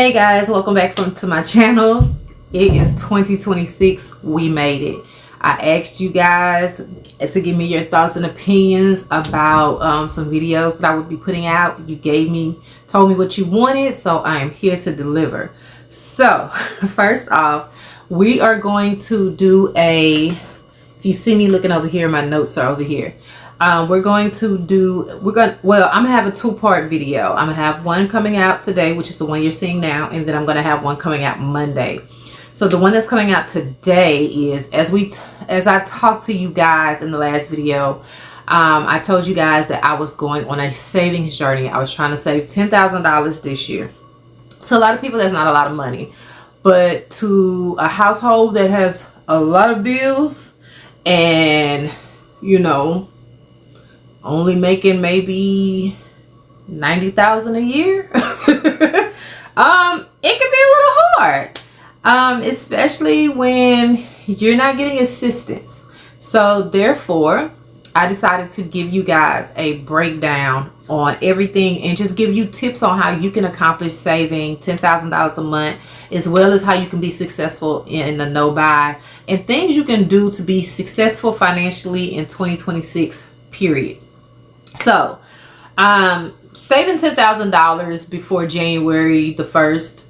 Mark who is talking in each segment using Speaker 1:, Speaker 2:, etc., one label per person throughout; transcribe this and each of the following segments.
Speaker 1: Hey guys, welcome back to my channel. It is 2026. We made it. I asked you guys to give me your thoughts and opinions about some videos that I would be putting out. You told me what you wanted, so I am here to deliver. So first off, we are going to do if you see me looking over here, my notes are over here. I'm gonna have a two-part video. I'm gonna have one coming out today, which is the one you're seeing now, and then I'm gonna have one coming out Monday. So the one that's coming out today is, as I talked to you guys in the last video, I told you guys that I was going on a savings journey. I was trying to save $10,000 this year. To a lot of people, that's not a lot of money, but to a household that has a lot of bills and, you know, only making maybe $90,000 a year, it can be a little hard, especially when you're not getting assistance. So therefore, I decided to give you guys a breakdown on everything and just give you tips on how you can accomplish saving $10,000 a month, as well as how you can be successful in the no-buy and things you can do to be successful financially in 2026, period. So, saving $10,000 before January the 1st.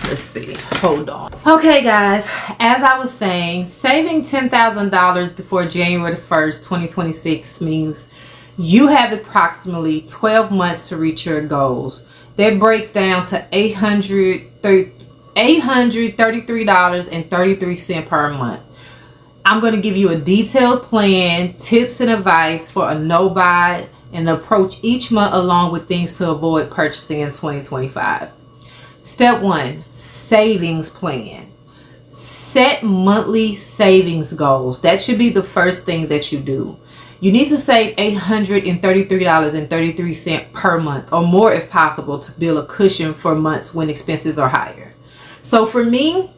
Speaker 1: Let's see. Hold on. Okay, guys. As I was saying, saving $10,000 before January the 1st, 2026 means you have approximately 12 months to reach your goals. That breaks down to $833.33 per month. I'm going to give you a detailed plan, tips and advice for a no-buy and approach each month, along with things to avoid purchasing in 2025. Step 1, savings plan. Set monthly savings goals. That should be the first thing that you do. You need to save $833.33 per month or more if possible to build a cushion for months when expenses are higher. So for me,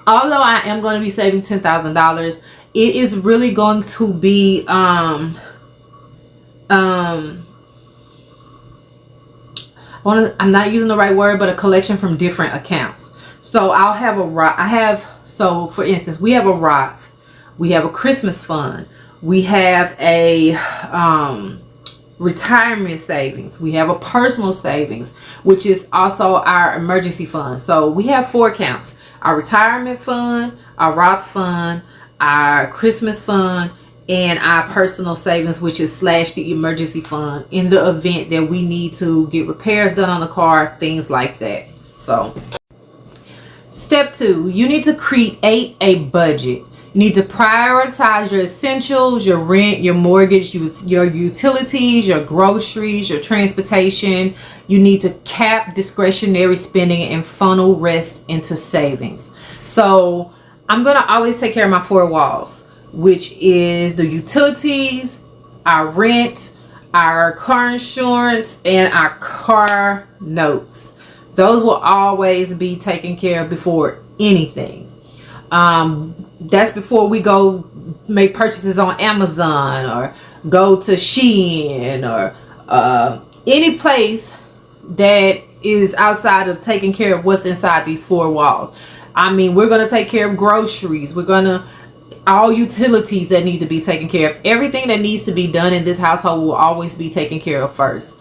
Speaker 1: although I am going to be saving $10,000, it is really going to be I'm not using the right word, but a collection from different accounts. So I'll have so for instance, we have a Roth, we have a Christmas fund, we have a retirement savings, we have a personal savings, which is also our emergency fund. So we have 4 accounts: our retirement fund, our Roth fund, our Christmas fund, and our personal savings, which is / the emergency fund in the event that we need to get repairs done on the car, things like that. So step 2, you need to create a budget. You need to prioritize your essentials, your rent, your mortgage, your utilities, your groceries, your transportation. You need to cap discretionary spending and funnel rest into savings. So I'm going to always take care of my 4 walls, which is the utilities, our rent, our car insurance, and our car notes. Those will always be taken care of before anything. That's before we go make purchases on Amazon or go to Shein or any place that is outside of taking care of what's inside these 4 walls. I mean, we're going to take care of groceries. All utilities that need to be taken care of. Everything that needs to be done in this household will always be taken care of first.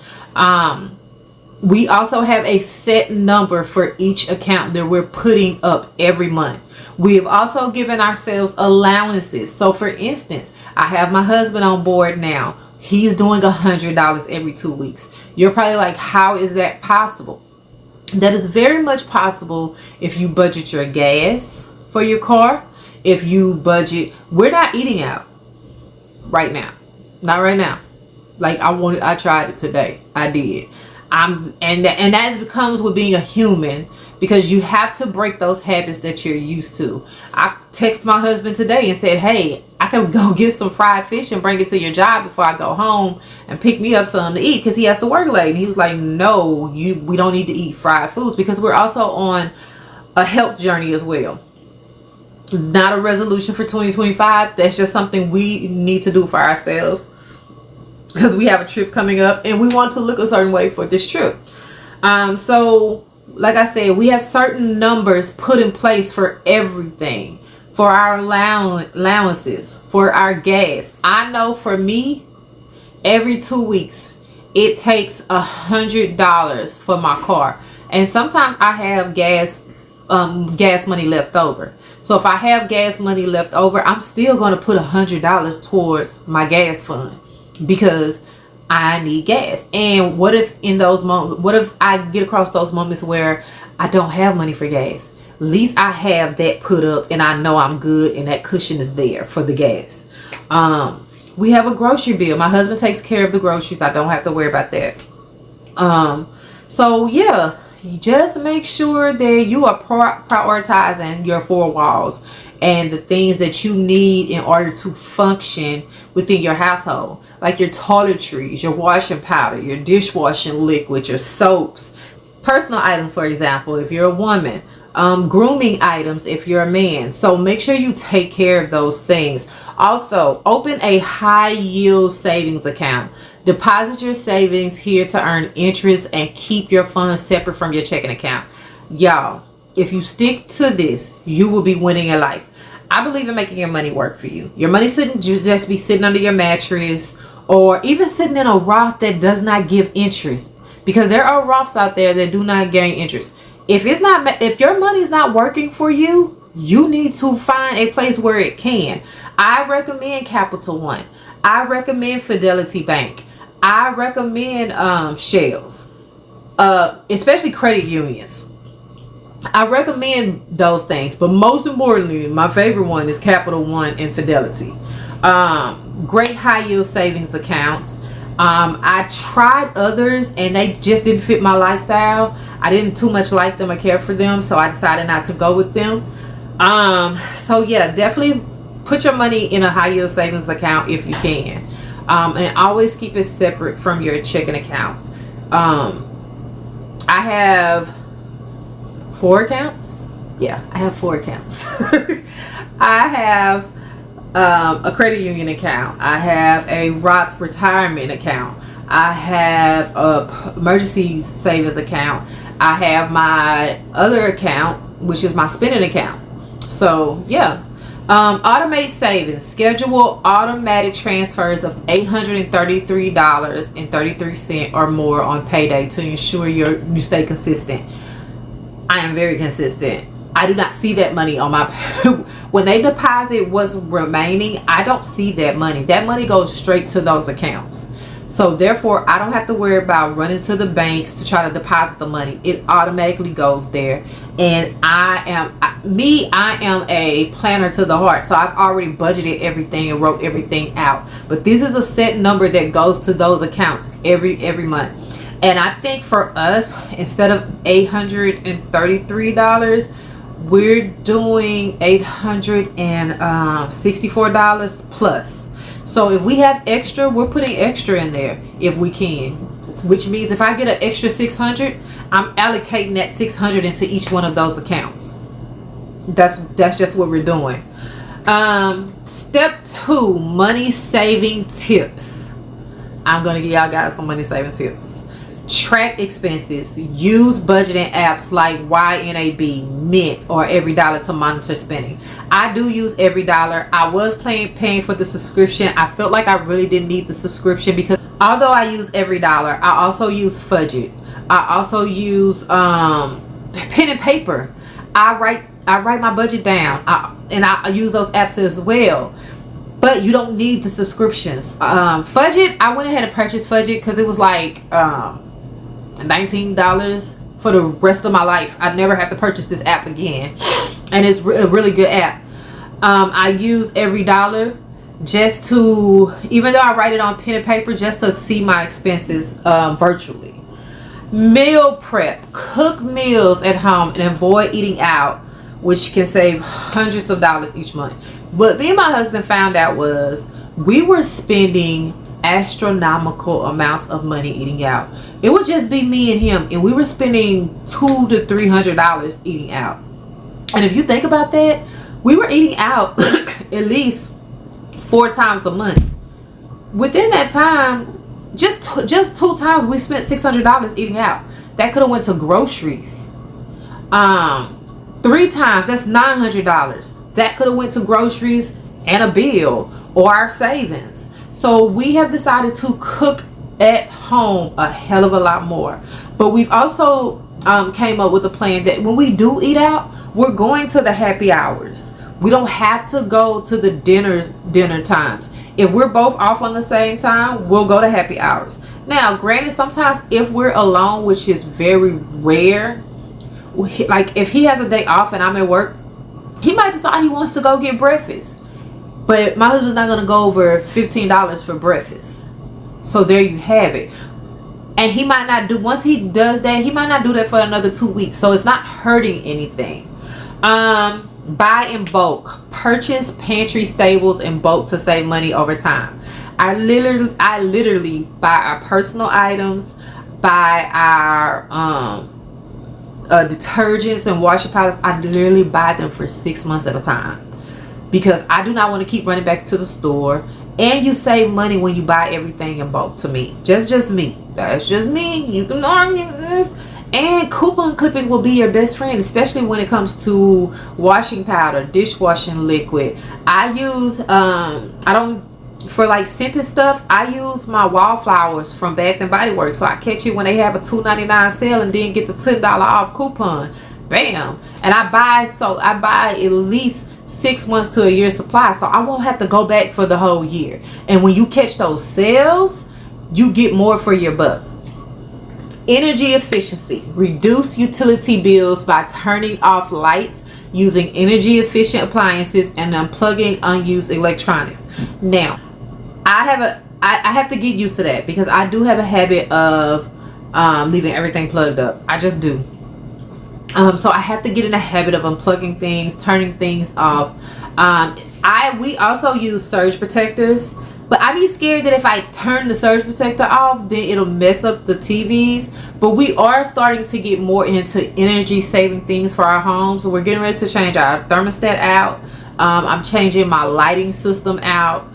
Speaker 1: We also have a set number for each account that we're putting up every month. We have also given ourselves allowances. So for instance, I have my husband on board now. He's doing $100 every 2 weeks. You're probably like, how is that possible? That is very much possible if you budget your gas for your car. If you budget, we're not eating out right now. Not right now. Like I tried it today. I did. And that becomes with being a human, because you have to break those habits that you're used to. I texted my husband today and said, hey, I can go get some fried fish and bring it to your job before I go home and pick me up something to eat, because he has to work late. And he was like, no, we don't need to eat fried foods, because we're also on a health journey as well. Not a resolution for 2025. That's just something we need to do for ourselves, because we have a trip coming up and we want to look a certain way for this trip. So like I said, we have certain numbers put in place for everything, for our allowances, for our gas. I know for me, every 2 weeks it takes $100 for my car, and sometimes I have gas money left over. So if I have gas money left over, I'm still going to put $100 towards my gas fund because I need gas. And what if in those moments, what if I get across those moments where I don't have money for gas? At least I have that put up and I know I'm good and that cushion is there for the gas. We have a grocery bill. My husband takes care of the groceries. I don't have to worry about that. So yeah, you just make sure that you are prioritizing your four walls and the things that you need in order to function within your household, like your toiletries, your washing powder, your dishwashing liquid, your soaps, personal items, for example, if you're a woman, grooming items if you're a man. So make sure you take care of those things. Also, open a high yield savings account. Deposit your savings here to earn interest and keep your funds separate from your checking account. Y'all, if you stick to this, you will be winning in life. I believe in making your money work for you. Your money shouldn't just be sitting under your mattress or even sitting in a Roth that does not give interest, because there are Roths out there that do not gain interest. If your money's not working for you, you need to find a place where it can. I recommend Capital One. I recommend Fidelity Bank. I recommend Shells, especially credit unions. I recommend those things, but most importantly, my favorite one is Capital One and Fidelity. Great high yield savings accounts. I tried others and they just didn't fit my lifestyle. I didn't too much like them or care for them, so I decided not to go with them. So yeah, definitely put your money in a high yield savings account if you can, and always keep it separate from your checking account. I have 4 accounts. Yeah, I have 4 accounts. I have a credit union account. I have a Roth retirement account. I have a emergency savings account. I have my other account, which is my spending account. So yeah, automate savings. Schedule automatic transfers of $833.33 or more on payday to ensure you stay consistent. I am very consistent. I do not see that money on my when they deposit what's remaining. I don't see that money. That money goes straight to those accounts. So therefore, I don't have to worry about running to the banks to try to deposit the money. It automatically goes there. And I am a planner to the heart. So I've already budgeted everything and wrote everything out. But this is a set number that goes to those accounts every month. And I think for us, instead of $833, we're doing $864 plus. So if we have extra, we're putting extra in there if we can, which means if I get an extra $600, I'm allocating that $600 into each one of those accounts. That's just what we're doing. Step 2, money saving tips. I'm gonna give y'all guys some money saving tips. Track expenses. Use budgeting apps like YNAB, Mint, or Every Dollar to monitor spending. I do use Every Dollar. I was paying for the subscription. I felt like I really didn't need the subscription because although I use Every Dollar, I also use Fudget. I also use pen and paper. I write my budget down, and I use those apps as well. But you don't need the subscriptions. Fudget, I went ahead and purchased Fudget because it was like $19 for the rest of my life. I'd never have to purchase this app again, and it's a really good app. I use Every Dollar just to, even though I write it on pen and paper, just to see my expenses virtually. Meal prep. Cook meals at home and avoid eating out, which can save hundreds of dollars each month. What me and my husband found out was we were spending astronomical amounts of money eating out. It would just be me and him, and we were spending $200 to $300 eating out. And if you think about that, we were eating out at least 4 times a month. Within that time, just 2 times we spent $600 eating out. that could have went to groceries. 3 times, that's $900. That could have went to groceries and a bill or our savings. So we have decided to cook at home a hell of a lot more. But we've also came up with a plan that when we do eat out, we're going to the happy hours. We don't have to go to the dinner times. If we're both off on the same time, we'll go to happy hours. Now, granted, sometimes if we're alone, which is very rare, like if he has a day off and I'm at work, he might decide he wants to go get breakfast. But my husband's not going to go over $15 for breakfast. So there you have it. And he might not do, once he does that, he might not do that for another 2 weeks. So it's not hurting anything. Buy in bulk. Purchase pantry staples in bulk to save money over time. I literally buy our personal items, buy our detergents and washing powders. I literally buy them for 6 months at a time, because I do not want to keep running back to the store. And you save money when you buy everything in bulk, to me. Just me. That's just me. You can argue. And coupon clipping will be your best friend, especially when it comes to washing powder, dishwashing liquid. I use for like scented stuff, I use my wallflowers from @BathF:BodyWorks. So I catch it when they have a $2.99 sale and then get the $10 off coupon. Bam. And I buy at least 6 months to a year's supply, so I won't have to go back for the whole year. And when you catch those sales, you get more for your buck. Energy efficiency. Reduce utility bills by turning off lights, using energy efficient appliances, and unplugging unused electronics. Now, I have to get used to that, because I do have a habit of leaving everything plugged up. I just do. So I have to get in the habit of unplugging things, turning things off. We also use surge protectors, but I be scared that if I turn the surge protector off, then it'll mess up the TVs. But we are starting to get more into energy saving things for our homes. So we're getting ready to change our thermostat out. I'm changing my lighting system out.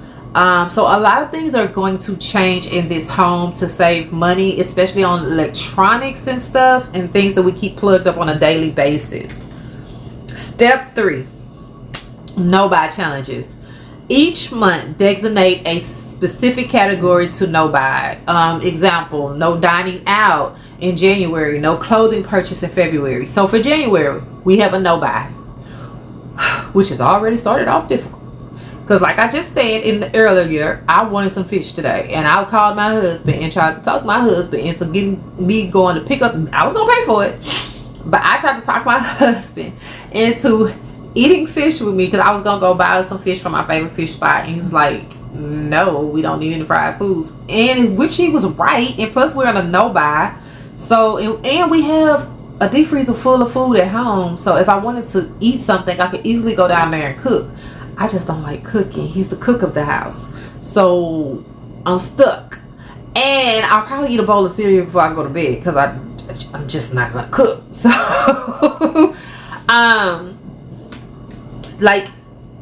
Speaker 1: So a lot of things are going to change in this home to save money, especially on electronics and stuff and things that we keep plugged up on a daily basis. Step 3, no buy challenges. Each month, designate a specific category to no buy. Example, no dining out in January, no clothing purchase in February. So for January, we have a no buy, which has already started off difficult. Because like I just said in the earlier, I wanted some fish today. And I called my husband and tried to talk my husband into getting me going to pick up. I was going to pay for it. But I tried to talk my husband into eating fish with me, because I was going to go buy some fish from my favorite fish spot. And he was like, no, we don't need any fried foods. And which he was right. And plus we're on a no buy. So, and we have a deep freezer full of food at home. So if I wanted to eat something, I could easily go down there and cook. I just don't like cooking. He's the cook of the house. So I'm stuck. And I'll probably eat a bowl of cereal before I go to bed, because I'm just not going to cook. So,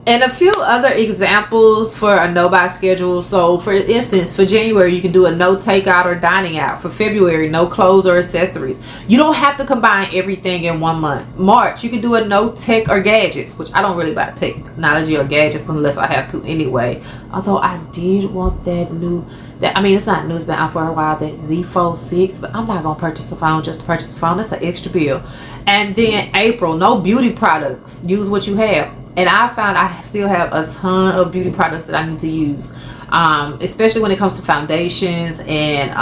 Speaker 1: and a few other examples for a no-buy schedule. So for instance, for January, you can do a no takeout or dining out. For February, no clothes or accessories. You don't have to combine everything in 1 month. March, you can do a no tech or gadgets, which I don't really buy technology or gadgets unless I have to anyway. Although I did want that new, it's not new, it's been out for a while, that Z Fold 6, but I'm not going to purchase a phone just to purchase a phone. That's an extra bill. And then April, no beauty products. Use what you have. And I found I still have a ton of beauty products that I need to use, especially when it comes to foundations and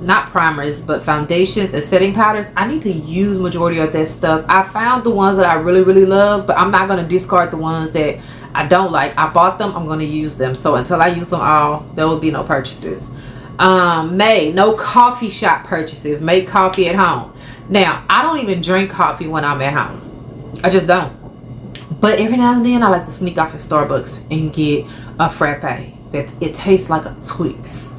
Speaker 1: not primers, but foundations and setting powders. I need to use majority of that stuff. I found the ones that I really love, but I'm not going to discard the ones that I don't like. I bought them, I'm going to use them. So until I use them all, there will be no purchases. May, no coffee shop purchases. Make coffee at home. Now, I don't even drink coffee when I'm at home. I just don't. But every now and then, I like to sneak off at Starbucks and get a frappe. It tastes like a Twix.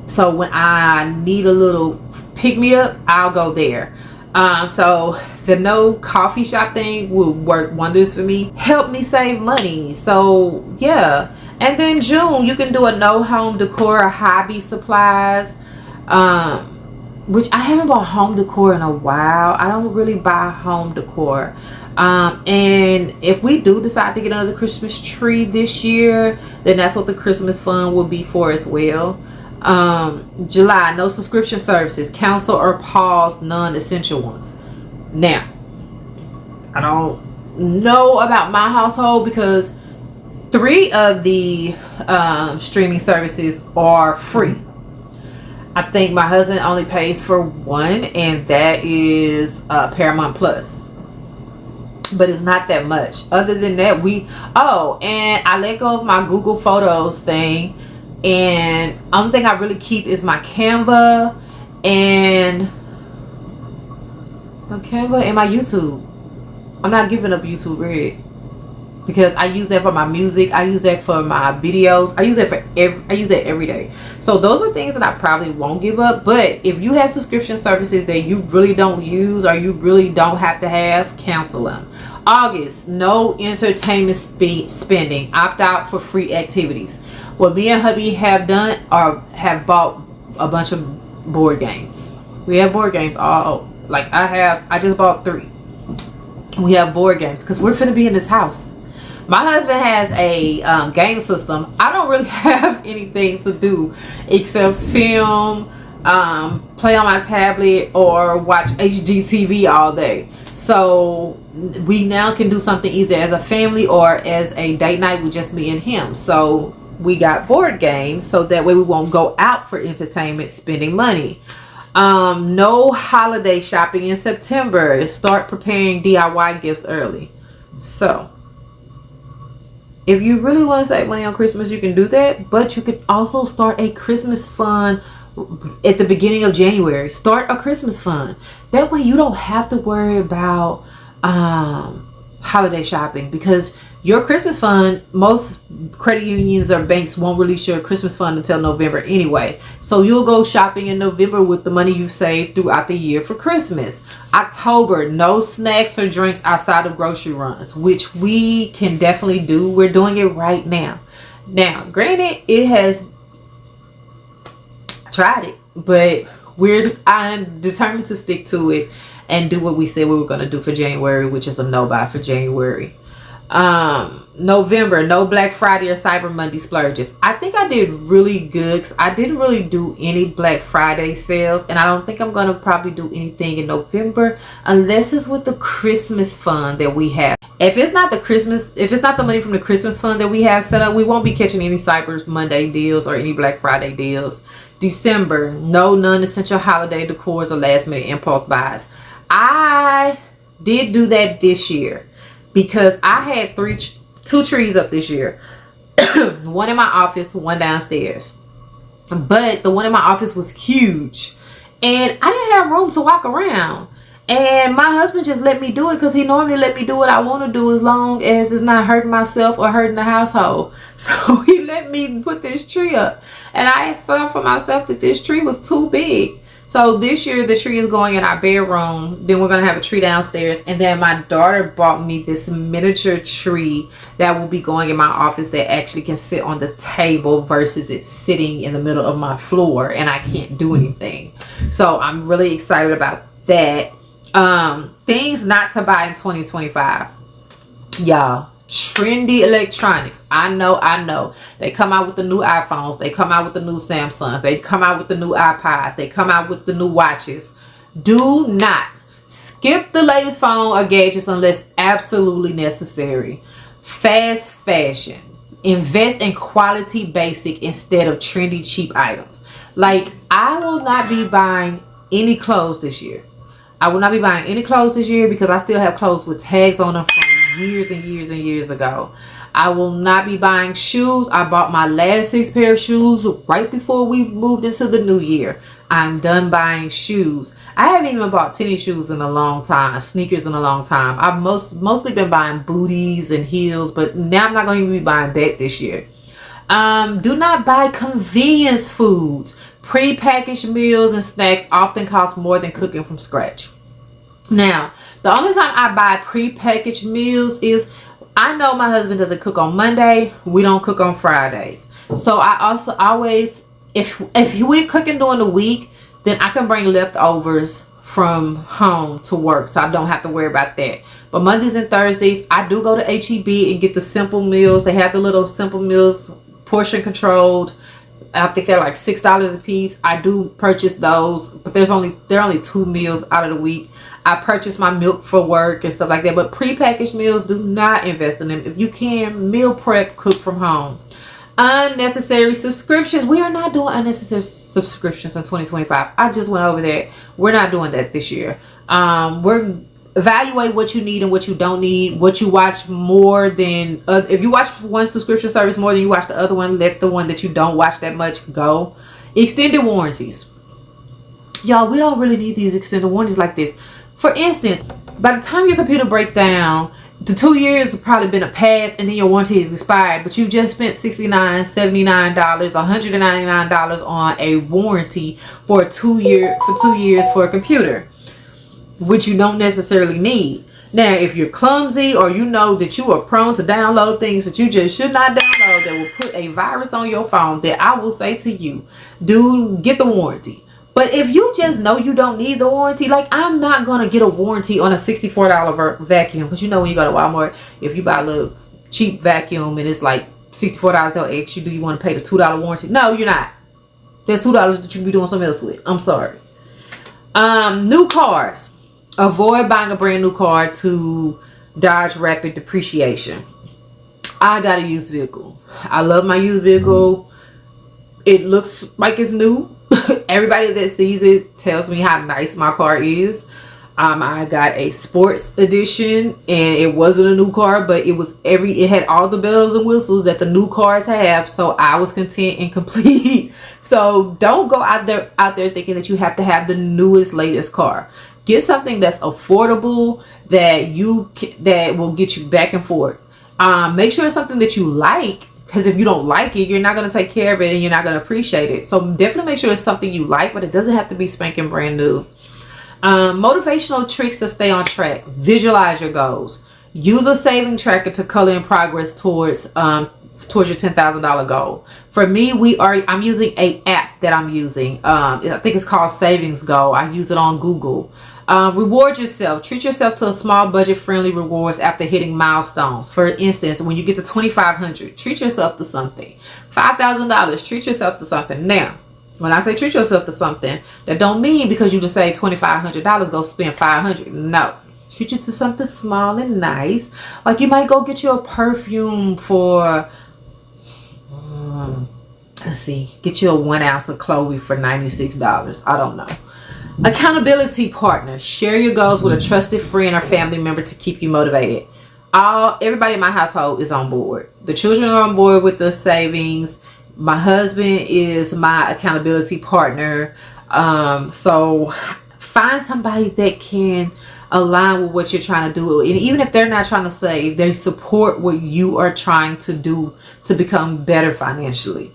Speaker 1: So when I need a little pick-me-up, I'll go there. So the no coffee shop thing will work wonders for me. Help me save money. So yeah. And then June, you can do a no home decor or hobby supplies. which I haven't bought home decor in a while. I don't really buy home decor. And if we do decide to get another Christmas tree this year, then that's what the Christmas fund will be for as well. July, no subscription services, cancel or pause non-essential ones. Now, I don't know about my household because 3 of the streaming services are free. I think my husband only pays for 1, and that is Paramount Plus. But it's not that much. Other than that, and I let go of my Google Photos thing, and only thing I really keep is my Canva and my YouTube. I'm not giving up YouTube Red because I use that for my music. I use that for my videos. I use that every day. So those are things that I probably won't give up. But if you have subscription services that you really don't use or you really don't have to have, cancel them. August, no entertainment spending. Opt out for free activities. What me and hubby have done or have bought a bunch of board games. We have board games all, like I just bought 3. We have board games because we're finna be in this house. My husband has a game system. I don't really have anything to do except film, play on my tablet, or watch HGTV all day. So we now can do something either as a family or as a date night with just me and him. So we got board games so that way we won't go out for entertainment spending money. No holiday shopping in September. Start preparing DIY gifts early. So if you really want to save money on Christmas, you can do that. But you can also start a Christmas fund at the beginning of January. Start a Christmas fund. That way you don't have to worry about holiday shopping, because your Christmas fund, most credit unions or banks won't release your Christmas fund until November anyway. So you'll go shopping in November with the money you saved throughout the year for Christmas. October, no snacks or drinks outside of grocery runs, which we can definitely do. We're doing it right now. Now, granted, I tried it, but I'm determined to stick to it and do what we said we were going to do for January, which is a no buy for January. November, no Black Friday or Cyber Monday splurges. I think I did really good because I didn't really do any Black Friday sales, and I don't think I'm going to probably do anything in November unless it's with the Christmas fund that we have. If it's not the money from the Christmas fund that we have set up, we won't be catching any Cyber Monday deals or any Black Friday deals. December, no non-essential holiday decors or last minute impulse buys. I did do that this year because I had 2 trees up this year. One in my office, one downstairs. But the one in my office was huge, and I didn't have room to walk around. And my husband just let me do it because he normally let me do what I want to do as long as it's not hurting myself or hurting the household. So he let me put this tree up, and I saw for myself that this tree was too big. So this year the tree is going in our bedroom. Then we're going to have a tree downstairs. And then my daughter bought me this miniature tree that will be going in my office that actually can sit on the table versus it sitting in the middle of my floor and I can't do anything. So I'm really excited about that. Things not to buy in 2025. Y'all, trendy electronics. I know. They come out with the new iPhones. They come out with the new Samsungs. They come out with the new iPods. They come out with the new watches. Do not skip the latest phone or gadgets unless absolutely necessary. Fast fashion. Invest in quality basic instead of trendy cheap items. Like, I will not be buying any clothes this year. I will not be buying any clothes this year because I still have clothes with tags on them from years and years and years ago. I will not be buying shoes. I bought my last 6 pair of shoes right before we moved into the new year. I'm done buying shoes. I haven't even bought tennis shoes in a long time, sneakers in a long time. I've mostly been buying booties and heels, but now I'm not going to be buying that this year. Do not buy convenience foods. Pre-packaged meals and snacks often cost more than cooking from scratch. Now, the only time I buy pre-packaged meals is, I know my husband doesn't cook on Monday. We don't cook on Fridays. So I also always, if we're cooking during the week, then I can bring leftovers from home to work, so I don't have to worry about that. But Mondays and Thursdays, I do go to HEB and get the simple meals. They have the little simple meals, portion controlled. I think they're like $6 a piece. I do purchase those, but there are only 2 meals out of the week. I purchase my milk for work and stuff like that. But prepackaged meals, do not invest in them. If you can, meal prep, cook from home. Unnecessary subscriptions. We are not doing unnecessary subscriptions in 2025. I just went over that. We're not doing that this year. We're evaluate what you need and what you don't need. What you watch more than if you watch one subscription service more than you watch the other one, let the one that you don't watch that much go. Extended warranties. Y'all, we don't really need these extended warranties like this. For instance, by the time your computer breaks down, the 2 years have probably been a pass, and then your warranty is expired, but you just spent $69, $79, $199 on a warranty for 2 years for a computer, which you don't necessarily need. Now, if you're clumsy, or you know that you are prone to download things that you just should not download that will put a virus on your phone, then I will say to you, do get the warranty. But if you just know you don't need the warranty, like, I'm not going to get a warranty on a $64 vacuum. Because you know when you go to Walmart, if you buy a little cheap vacuum and it's like $64, they'll ask you, do you want to pay the $2 warranty? No, you're not. That's $2 that you can be doing something else with. I'm sorry. New cars. Avoid buying a brand new car to dodge rapid depreciation. I got a used vehicle. I love my used vehicle. It looks like it's new. Everybody that sees it tells me how nice my car is. I got a sports edition, and it wasn't a new car, but it had all the bells and whistles that the new cars have, so I was content and complete. So don't go out there thinking that you have to have the newest, latest car. Get something that's affordable, that will get you back and forth. Make sure it's something that you like, because if you don't like it, you're not going to take care of it and you're not going to appreciate it. So definitely make sure it's something you like, but it doesn't have to be spanking brand new. Motivational tricks to stay on track. Visualize your goals. Use a saving tracker to color in progress towards your $10,000 goal. For me, I'm using an app that I'm using. I think it's called Savings Goal. I use it on Google. Reward yourself. Treat yourself to a small budget-friendly rewards after hitting milestones. For instance, when you get to $2,500, treat yourself to something. $5,000, treat yourself to something. Now, when I say treat yourself to something, that don't mean because you just say $2,500, go spend $500. No. Treat you to something small and nice. Like, you might go get you a perfume for, get you a 1 ounce of ÇloᎬ for $96. I don't know. Accountability partner. Share your goals with a trusted friend or family member to keep you motivated. Everybody in my household is on board. The children are on board with the savings. My husband is my accountability partner. So find somebody that can align with what you're trying to do. And even if they're not trying to save, they support what you are trying to do to become better financially.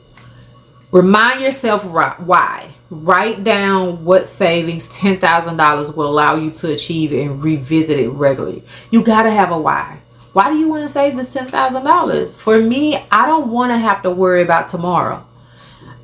Speaker 1: Remind yourself why. Write down what savings $10,000 will allow you to achieve and revisit it regularly. You got to have a why. Why do you want to save this $10,000? For me, I don't want to have to worry about tomorrow.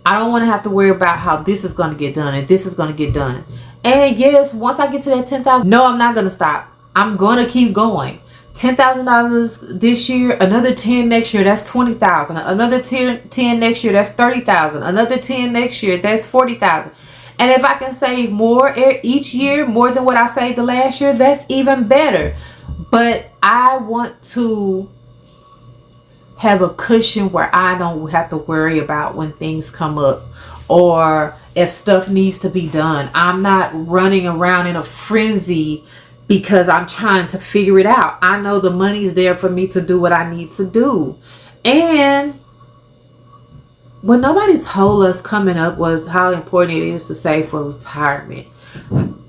Speaker 1: I don't want to have to worry about how this is going to get done and this is going to get done. And yes, once I get to that $10,000, no, I'm not going to stop. I'm going to keep going. $10,000 this year, another 10 next year, that's 20,000. Another 10 next year, that's 30,000. Another 10 next year, that's 40,000. And if I can save more each year, more than what I saved the last year, that's even better. But I want to have a cushion where I don't have to worry about when things come up or if stuff needs to be done. I'm not running around in a frenzy because I'm trying to figure it out. I know the money's there for me to do what I need to do. And what nobody told us coming up was how important it is to save for retirement.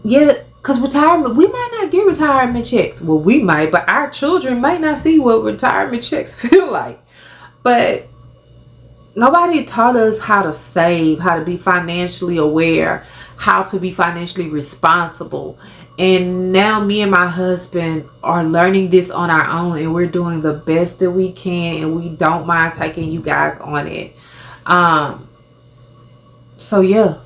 Speaker 1: Yeah, because retirement, we might not get retirement checks. Well, we might, but our children might not see what retirement checks feel like. But nobody taught us how to save, how to be financially aware, how to be financially responsible. And now me and my husband are learning this on our own, and we're doing the best that we can, and we don't mind taking you guys on it. So yeah,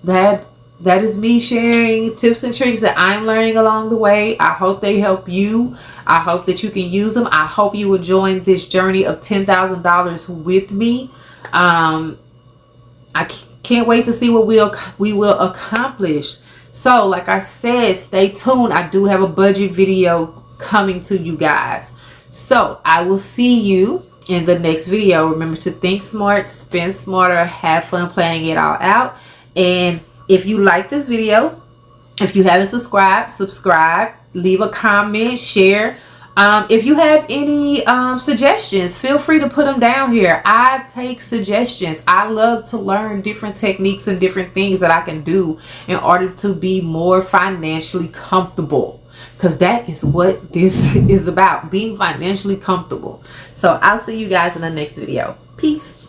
Speaker 1: that that is me sharing tips and tricks that I'm learning along the way. I hope they help you. I hope that you can use them. I hope you will join this journey of $10,000 with me. I can't wait to see what we will accomplish. So like I said, stay tuned. I do have a budget video coming to you guys. So I will see you in the next video. Remember to think smart, spend smarter, have fun planning it all out. And if you like this video, if you haven't subscribed, subscribe, leave a comment, share. If you have any suggestions, feel free to put them down here. I take suggestions. I love to learn different techniques and different things that I can do in order to be more financially comfortable. Because that is what this is about, being financially comfortable. So I'll see you guys in the next video. Peace.